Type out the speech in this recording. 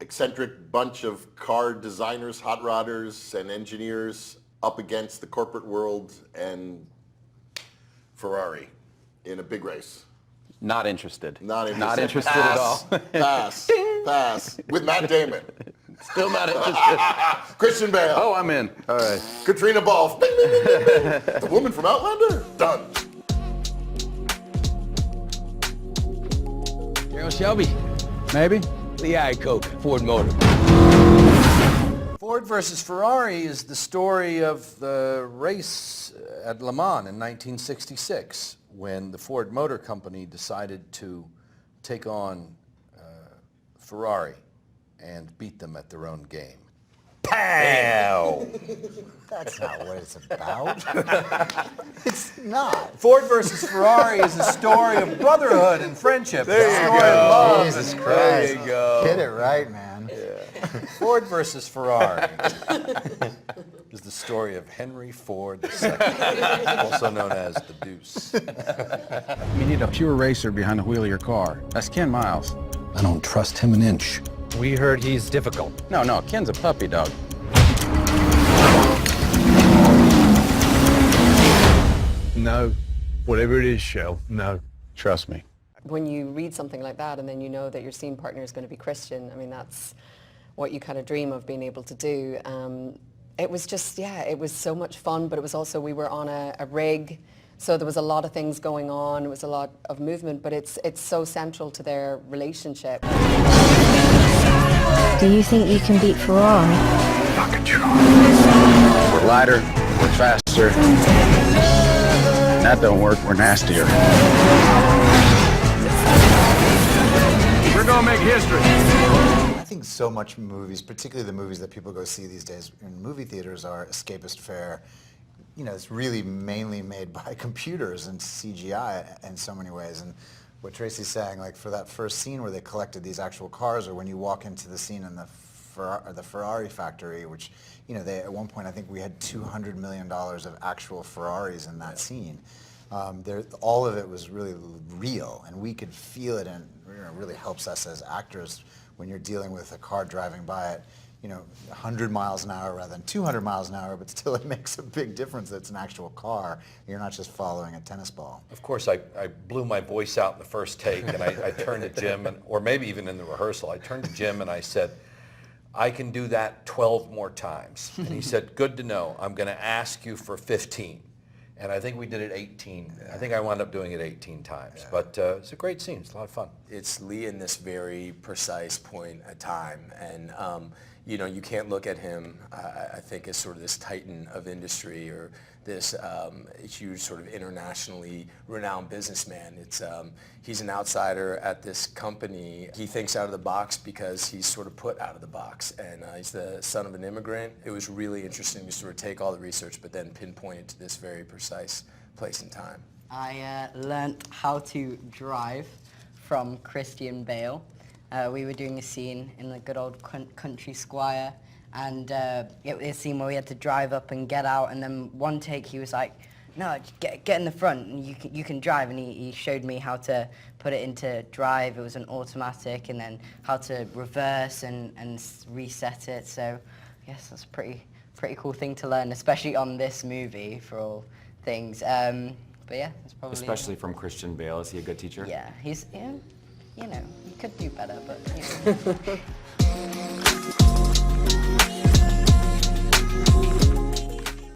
eccentric bunch of car designers, hot rodders, and engineers up against the corporate world and Ferrari in a big race. Not interested. Not interested. Not interested at all. Pass. Pass. With Matt Damon. Still not interested. Christian Bale. Oh, I'm in. All right. Katrina Balfe. Bing, bing, bing, bing, bing. The woman from Outlander. Done. Daryl Shelby. Maybe. Lee Iacocca, Ford Motor. Ford versus Ferrari is the story of the race at Le Mans in 1966 when the Ford Motor Company decided to take on Ferrari and beat them at their own game. Pow! That's not what it's about. It's not. Ford versus Ferrari is a story of brotherhood and friendship. There you story go. of love. Jesus and- Christ. There you go. Hit it right, man. Ford versus Ferrari is the story of Henry Ford II, also known as the Deuce. You need a pure racer behind the wheel of your car. That's Ken Miles. I don't trust him an inch. We heard he's difficult. No, Ken's a puppy dog. No. Whatever it is, Shell, no. Trust me. When you read something like that and then you know that your scene partner is going to be Christian, I mean, that's what you kind of dream of being able to do. It was just, yeah, it was so much fun, but it was also, we were on a rig, so there was a lot of things going on, it was a lot of movement, but it's so central to their relationship. Do you think you can beat Ferrari? I can try. We're lighter, we're faster. That don't work, we're nastier. We're gonna make history. I think so much movies, particularly the movies that people go see these days in movie theaters, are escapist fare. You know, it's really mainly made by computers and CGI in so many ways. And what Tracy's saying, like for that first scene where they collected these actual cars, or when you walk into the scene in the Ferrari factory, which, you know, they at one point, I think we had $200 million of actual Ferraris in that scene. All of it was really real, and we could feel it, and it really helps us as actors when you're dealing with a car driving by it, 100 miles an hour rather than 200 miles an hour, but still it makes a big difference that it's an actual car. You're not just following a tennis ball. Of course, I blew my voice out in the first take, and I turned to Jim, or maybe even in the rehearsal, I turned to Jim and I said, I can do that 12 more times. And he said, good to know. I'm going to ask you for 15. And I think we did it 18. I think I wound up doing it 18 times. Yeah. But it's a great scene. It's a lot of fun. It's Lee in this very precise point of time. And, you can't look at him, I think, as sort of this titan of industry or this huge sort of internationally renowned businessman. He's an outsider at this company. He thinks out of the box because he's sort of put out of the box. And he's the son of an immigrant. It was really interesting to sort of take all the research but then pinpoint it to this very precise place and time. I learnt how to drive from Christian Bale. We were doing a scene in the good old country squire, and it was a scene where we had to drive up and get out, and then one take he was like, no, get in the front and you can drive, and he showed me how to put it into drive. It was an automatic, and then how to reverse and reset it. So yes, that's a pretty cool thing to learn, especially on this movie for all things. But yeah, it's probably... Especially from Christian Bale. Is he a good teacher? Yeah, he's, you could do better, but,